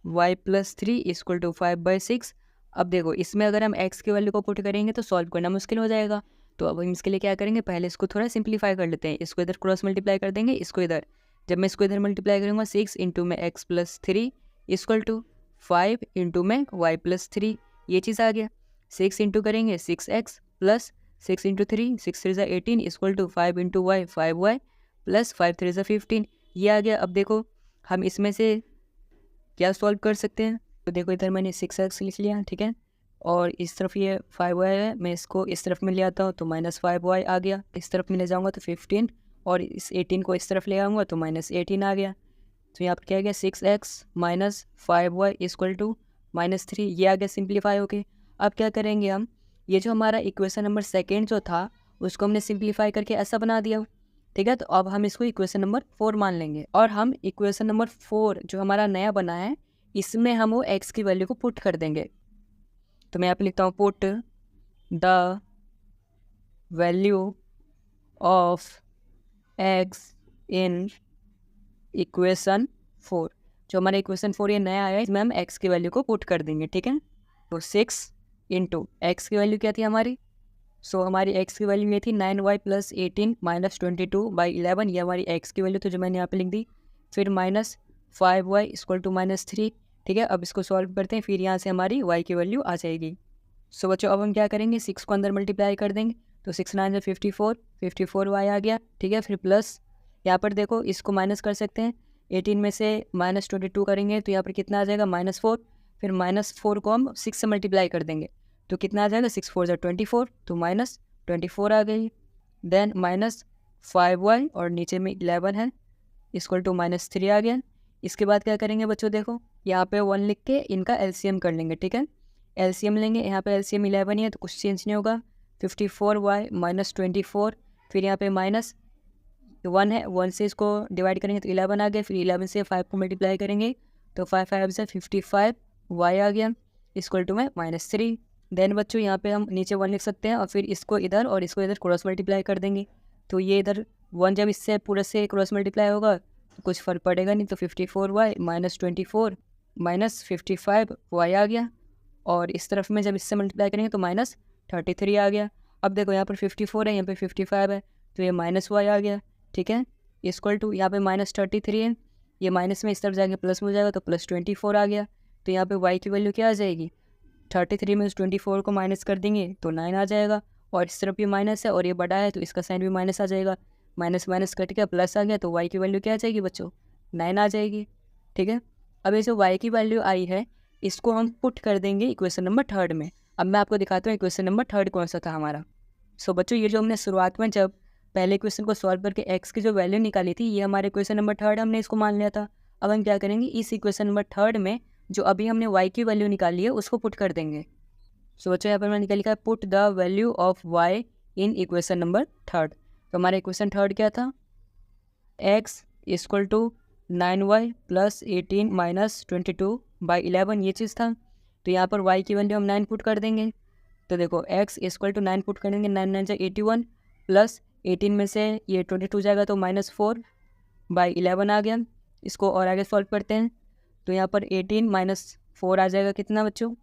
+ 3 = 5/6। अब देखो इसमें अगर हम x की वैल्यू को पुट करेंगे तो सॉल्व करना मुश्किल हो जाएगा। तो अब हम इसके लिए क्या करेंगे, पहले इसको थोड़ा सिंप्लीफाई कर लेते हैं। इसको इधर क्रॉस मल्टीप्लाई कर देंगे, इसको इधर। जब मैं इसको इधर मल्टीप्लाई करूँगा 6 इंटू में x + 3 इक्वल टू 5 इंटू में y + 3, ये चीज़ आ गया। 6 इंटू करेंगे 6x plus 6 into 3 6 3 = 18 equal to 5 into y 5y plus 5 3 = 15, ये आ गया। अब देखो हम इसमें से क्या सॉल्व कर सकते हैं, तो देखो इधर मैंने 6x लिख लिया, ठीक है, और इस तरफ ये 5y है, मैं इसको इस तरफ में ले आता हूँ तो -5y आ गया, इस तरफ में ले जाऊँगा तो 15, और इस 18 को इस तरफ ले आऊँगा तो -18 आ गया। तो यहाँ पर क्या आ गया, 6x - 5y = -3, ये आ गया सिंप्लीफाई होके। अब क्या करेंगे हम, ये जो हमारा इक्वेशन नंबर सेकेंड जो था उसको हमने सिंप्लीफाई करके ऐसा बना दिया, ठीक है। तो अब हम इसको इक्वेशन नंबर 4 मान लेंगे, और हम इक्वेशन नंबर 4 जो हमारा नया बना है इसमें हम वो x की वैल्यू को पुट कर देंगे। तो मैं यहाँ पे लिखता हूँ, put the value of x in equation 4। जो हमारा इक्वेशन 4 ये नया आया है इसमें हम x की वैल्यू को पुट कर देंगे, ठीक है। तो 6 इंटू एक्स की वैल्यू क्या थी हमारी, सो हमारी x की वैल्यू ये थी 9y + 18 - 22/11, ये हमारी x की वैल्यू तो जो मैंने यहाँ पे लिख दी। फिर -5y = -3, ठीक है। अब इसको सॉल्व करते हैं, फिर यहाँ से हमारी y की वैल्यू आ जाएगी। सो बच्चों अब हम क्या करेंगे, 6 को अंदर मल्टीप्लाई कर देंगे, तो 6 9 = 54y आ गया, ठीक है। फिर प्लस यहाँ पर देखो इसको माइनस कर सकते हैं, 18 में से -22 करेंगे तो यहाँ पर कितना आ जाएगा, -4। फिर -4 को हम 6 से मल्टीप्लाई कर देंगे तो कितना आ जाएगा, 6 4 = 24, तो -24 आ गई। देन -5y और नीचे में 11 है इक्वल टू -3 आ गया। इसके बाद क्या करेंगे बच्चों, देखो यहाँ पे 1 लिख के इनका एलसीएम कर लेंगे, ठीक है। एलसीएम लेंगे, यहाँ पे एलसीएम 11 ही है तो कुछ चेंज नहीं होगा। 54y - 24, फिर यहाँ पे -1 है, 1 से इसको डिवाइड करेंगे तो 11 आ गया। फिर 11 से 5 को मल्टीप्लाई करेंगे तो 5 5 से 55y आ गया इक्वल टू में -3। देन बच्चों यहाँ पे हम नीचे 1 लिख सकते हैं और फिर इसको इधर और इसको इधर क्रॉस मल्टीप्लाई कर देंगे। तो ये इधर 1 जब इससे पूरे से क्रॉस मल्टीप्लाई होगा तो कुछ फ़र्क पड़ेगा नहीं, तो 54y माइनस 24 माइनस 55y आ गया। और इस तरफ में जब इससे मल्टीप्लाई करेंगे तो माइनस 33 आ गया। अब देखो यहाँ पर 54 है, यहाँ पे 55 है, तो ये माइनस y आ गया। ठीक है, इक्वल टू यहाँ पे माइनस 33 है, ये माइनस में इस तरफ जाएंगे प्लस में हो जाएगा तो प्लस 24 आ गया। तो यहाँ पे y की वैल्यू क्या आ जाएगी, 33 में 24 को माइनस कर देंगे तो 9 आ जाएगा। और इस तरफ भी माइनस है और ये बड़ा है तो इसका साइन भी माइनस आ जाएगा। माइनस माइनस कट गया, प्लस आ गया, तो y की वैल्यू क्या आ जाएगी बच्चों, 9 आ जाएगी। ठीक है, अब ये जो y की वैल्यू आई है इसको हम पुट कर देंगे इक्वेशन नंबर 3 में। अब मैं आपको दिखाता हूँ इक्वेशन नंबर 3 कौन सा था हमारा। सो बच्चों ये जो हमने शुरुआत में जब पहले इक्वेशन को सॉल्व करके x की जो वैल्यू निकाली थी, ये हमारे इक्वेशन नंबर 3 हमने इसको मान लिया था। अब हम क्या करेंगे, इस इक्वेशन नंबर 3 में जो अभी हमने y की वैल्यू निकाली है उसको पुट कर देंगे। सो बच्चों यहाँ पर मैंने लिखा है put the value of y in equation number 3। तो हमारा इक्वेशन 3 क्या था, x equal to 9y plus 18 minus 22/11, ये चीज़ था। तो यहाँ पर y की वैल्यू हम 9 पुट कर देंगे। तो देखो x इक्वल टू 9 पुट करेंगे, 9 9 जा 81 प्लस 18 में से ये 22 जाएगा तो माइनस 4/11 आ गया। इसको और आगे सॉल्व करते हैं तो यहाँ पर 18 माइनस 4 आ जाएगा कितना बच्चों,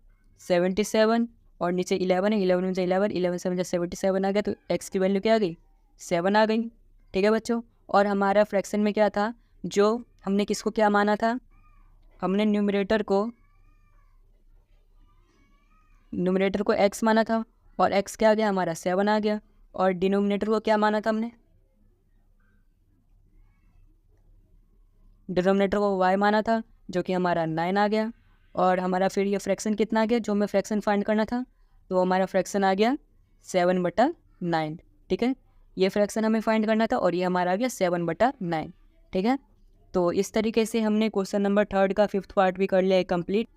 77, और नीचे 11 है, 11 में से 11, 11 7 77 आ गया। तो x की वैल्यू क्या आ गई, 7 आ गई। ठीक है बच्चों, और हमारा फ्रैक्शन में क्या था, जो हमने किसको क्या माना था, हमने न्यूमरेटर को x माना था और x क्या आ गया हमारा 7 आ गया। और डिनोमिनेटर को क्या माना था हमने, डिनोमिनेटर को y माना था जो कि हमारा 9 आ गया। और हमारा फिर ये फ्रैक्शन कितना आ गया, जो हमें फ्रैक्शन फाइंड करना था, तो हमारा फ्रैक्शन आ गया 7/9। ठीक है, ये फ्रैक्शन हमें फाइंड करना था और ये हमारा आ गया 7/9। ठीक है, तो इस तरीके से हमने क्वेश्चन नंबर 3 का 5th पार्ट भी कर लिया है कंप्लीट।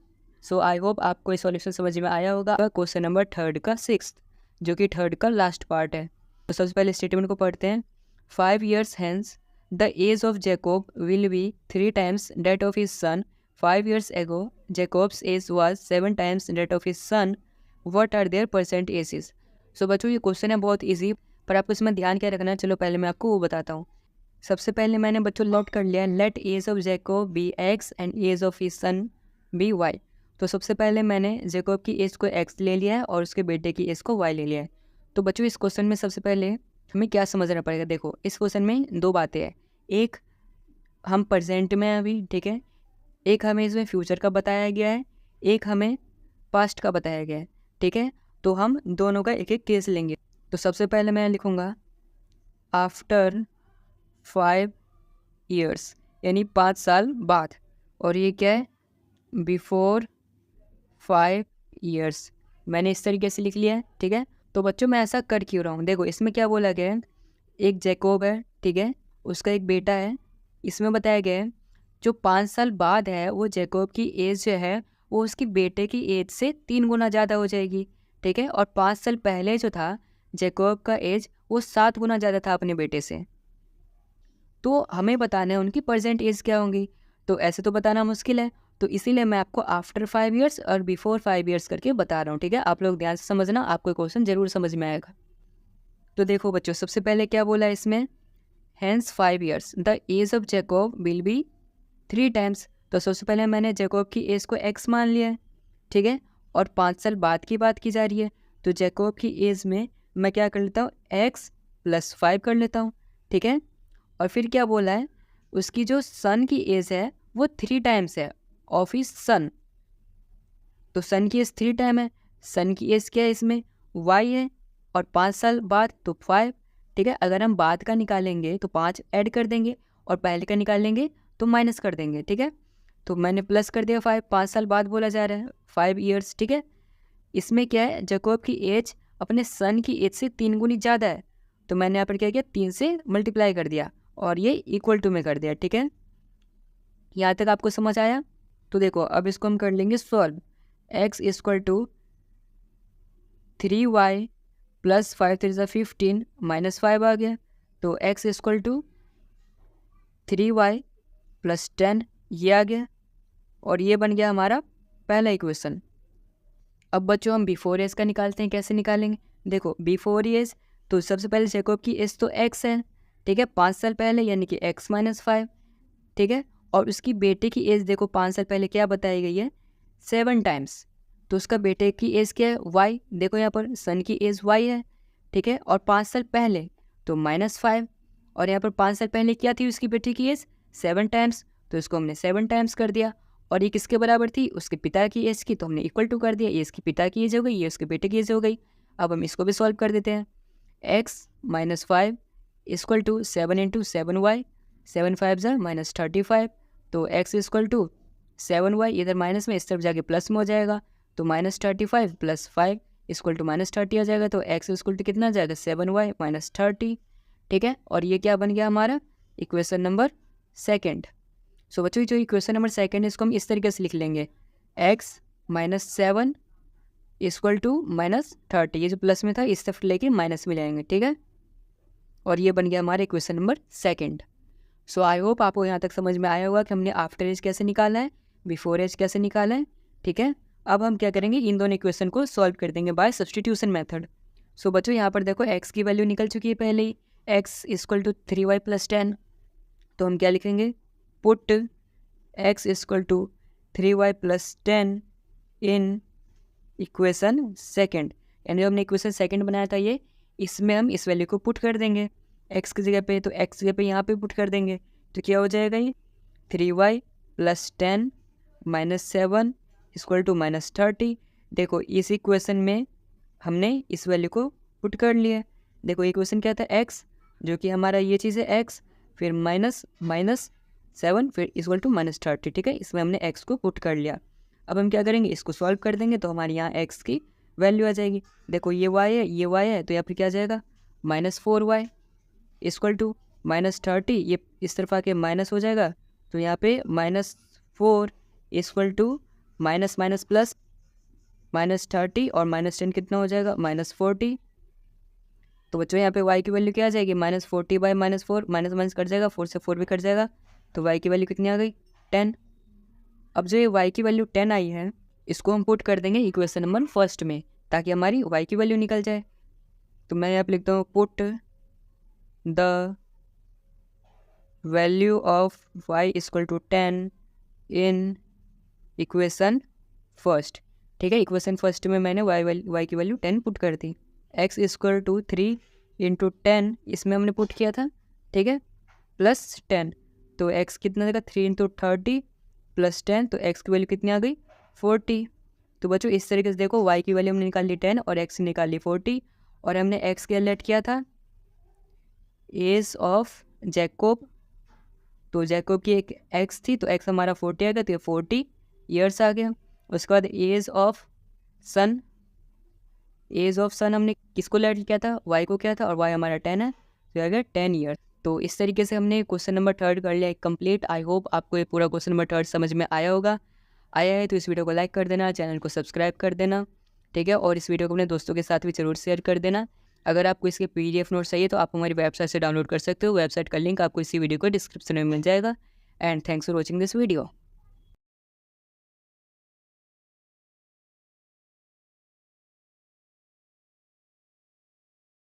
सो आई होप आपको ये सॉल्यूशन समझ में आया होगा। क्वेश्चन नंबर 3 का 6th, जो कि 3 का लास्ट पार्ट है। तो सबसे पहले स्टेटमेंट को पढ़ते हैं। 5 years hence the age of Jacob will be 3 times that of his son. 5 years ago Jacob's age was 7 times that of his son. What are their percent ages? सो बच्चों ये question है बहुत इजी, पर आपको इसमें ध्यान क्या रखना है, चलो पहले मैं आपको वो बताता हूँ। सबसे पहले मैंने बच्चों नोट कर लिया, let age of Jacob be x and age of his son be y। तो सबसे पहले मैंने जैकोब की एज को x ले लिया है और उसके बेटे की एज को y ले लिया है। तो बच्चों इस क्वेश्चन में सबसे पहले हमें क्या समझना पड़ेगा, देखो इस क्वेश्चन में 2 बातें हैं। एक हम प्रेजेंट में हैं अभी, ठीक है, एक हमें इसमें फ्यूचर का बताया गया है, एक हमें पास्ट का बताया गया है। ठीक है, तो हम दोनों का एक एक केस लेंगे। तो सबसे पहले मैं लिखूँगा आफ्टर 5 years, यानी 5 साल बाद, और ये क्या है, बिफोर 5 years। मैंने इस तरीके से लिख लिया है। ठीक है, तो बच्चों मैं ऐसा कर क्यों रहा हूँ, देखो इसमें क्या बोला गया है, एक जैकोब है, ठीक है, उसका एक बेटा है। इसमें बताया गया है जो 5 साल बाद है वो जैकोब की एज जो है वो उसकी बेटे की एज से 3 गुना ज़्यादा हो जाएगी। ठीक है, और 5 साल पहले जो था जैकोब का एज वो 7 गुना ज़्यादा था अपने बेटे से। तो हमें बताना है उनकी प्रेजेंट एज क्या होंगी, तो ऐसे तो बताना मुश्किल है, तो इसीलिए मैं आपको आफ्टर 5 years और बिफोर 5 years करके बता रहा हूँ। ठीक है, आप लोग ध्यान से समझना, आपको क्वेश्चन जरूर समझ में आएगा। तो देखो बच्चों सबसे पहले क्या बोला है इसमें, hence 5 years the age of Jacob will be 3 times। तो सबसे पहले मैंने जैकोब की एज को x मान लिया है। ठीक है, और 5 साल बाद की बात की जा रही है, तो जैकोब की एज में मैं क्या कर लेता हूँ, x + 5 कर लेता हूँ। ठीक है, और फिर क्या बोला है, उसकी जो सन की एज है वो 3 times है ऑफ हिज सन। तो सन की एज 3 टाइम है, सन की एज क्या है इसमें, y है, और 5 साल बाद तो 5। ठीक है, अगर हम बाद का निकालेंगे तो 5 ऐड कर देंगे और पहले का निकालेंगे तो माइनस कर देंगे। ठीक है, तो मैंने प्लस कर दिया 5, 5 साल बाद बोला जा रहा है 5 years। ठीक है, इसमें क्या है, जैकोब की एज अपने सन की एज से 3 गुनी ज़्यादा है, तो मैंने यहाँ पर क्या किया, 3 से मल्टीप्लाई कर दिया और ये इक्वल टू में कर दिया। ठीक है, यहाँ तक आपको समझ आया। तो देखो अब इसको हम कर लेंगे सॉल्व। x = 3y + 5 3 = 15 -5 आ गया, तो x = 3y + 10 ये आ गया, और ये बन गया हमारा पहला इक्वेशन। अब बच्चों हम बिफोर एज का निकालते हैं, कैसे निकालेंगे? देखो बिफोर एज, तो सबसे पहले जैकब की एज तो एक्स है, ठीक है, 5 साल पहले यानी कि एक्स माइनस 5, ठीक है। और उसकी बेटे की एज देखो 5 साल पहले क्या बताई गई है, 7 टाइम्स, तो उसका बेटे की एज क्या है, वाई, देखो यहाँ पर सन की एज वाई है, ठीक है। और 5 साल पहले तो -5, और यहाँ पर 5 साल पहले क्या थी उसकी बेटी की एज, 7 टाइम्स, तो इसको हमने 7 टाइम्स कर दिया। और ये किसके बराबर थी, उसके पिता की एज की, तो हमने इक्वल टू कर दिया, ये इसकी पिता की एज हो गई, ये उसके बेटे की एज हो गई। अब हम इसको भी सॉल्व कर देते हैं, x minus 5 equal to 7 into 7y, 7 5 -35, तो x इक्वल टू 7y, इधर माइनस में इस तरफ जाके प्लस में हो जाएगा, तो -35 + 5 इक्वल टू -30 आ जाएगा, तो x इक्वल टू कितना आ जाएगा, 7y - 30, ठीक है। और ये क्या बन गया हमारा, इक्वेशन नंबर सेकंड। सो बच्चों जो इक्वेशन नंबर सेकंड है इसको हम इस तरीके से लिख लेंगे, x -7 इक्वल टू -30, ये जो प्लस में था इस तरफ लेके माइनस में लाएंगे, ठीक है। और ये बन गया हमारा equation number second. So I hope आपको यहाँ तक समझ में आया होगा कि हमने आफ्टर एज कैसे निकाला है, बिफोर एज कैसे निकाला है, ठीक है। अब हम क्या करेंगे, इन दोनों इक्वेशन को सॉल्व कर देंगे बाय सब्सटीट्यूशन मेथड। सो बच्चों यहाँ पर देखो x की वैल्यू निकल चुकी है पहले ही, x इक्वल टू 3y + 10, तो हम क्या लिखेंगे, put x equal to 3y + 10 in equation second, यानी हमने इक्वेशन सेकंड बनाया था ये, इसमें हम इस वैल्यू को पुट कर देंगे x की जगह पे, तो x जगह पे यहाँ पे पुट कर देंगे, तो क्या हो जाएगा ये 3y + 10 - 7 इक्वल टू -30। देखो इस इक्वेशन में हमने इस वैल्यू को पुट कर लिया, देखो इक्वेशन क्या था, x जो कि हमारा ये चीज़ है x, फिर -7 फिर इक्वल टू -30, ठीक है, इसमें हमने x को पुट कर लिया। अब हम क्या करेंगे, इसको सॉल्व कर देंगे, तो हमारे यहाँ x की वैल्यू आ जाएगी, देखो ये y है, ये y है, तो यहाँ पर क्या आ जाएगा, -4y इक्वल टू -30, ये इस तरफ आके माइनस हो जाएगा, तो यहाँ पे -4 equal to minus minus plus -30 और -10 कितना हो जाएगा, -40। तो बच्चों यहाँ पे y की वैल्यू क्या आ जाएगी, -40 बाई -4, माइनस माइनस कट जाएगा, 4 से 4 भी कट जाएगा, तो y की वैल्यू कितनी आ गई, 10। अब जो ये y की वैल्यू 10 आई है, इसको हम पुट कर देंगे इक्वेशन नंबर फर्स्ट में, ताकि हमारी y की वैल्यू निकल जाए। तो मैं यहाँ पे लिखता हूँ, put the value of y equal to 10 in equation first, ठीक है। इक्वेशन फर्स्ट में मैंने y की वैल्यू 10 पुट कर दी, x इक्वल टू 3 इंटू 10 इसमें हमने पुट किया था, ठीक है, प्लस 10, तो x कितना देगा, 3 इंटू 30 + 10, तो x की वैल्यू कितनी आ गई, 40। तो बच्चों इस तरीके से देखो y की वैल्यू हमने निकाल ली 10 और x निकाल ली 40, और हमने x के लेट किया था एज ऑफ जैकब, तो जैकब की एक x थी, तो x हमारा 40 आ गया, तो 40 ईयर्स आ गया। उसके बाद age of sun, age of sun हमने किसको लेट किया था, y को किया था, और y हमारा 10 है, तो आ गया 10 ईयर्स। तो इस तरीके से हमने क्वेश्चन नंबर 3 कर लिया कंप्लीट। आई होप आपको ये पूरा क्वेश्चन नंबर 3 समझ में आया होगा। आया है तो इस वीडियो को लाइक कर देना, चैनल को सब्सक्राइब कर देना, ठीक है, और इस वीडियो को अपने दोस्तों के साथ भी जरूर शेयर कर देना। अगर आपको इसके PDF नोट चाहिए तो आप हमारी वेबसाइट से डाउनलोड कर सकते हो, वेबसाइट का लिंक आपको इसी वीडियो को डिस्क्रिप्शन में मिल जाएगा। And thanks for watching this video.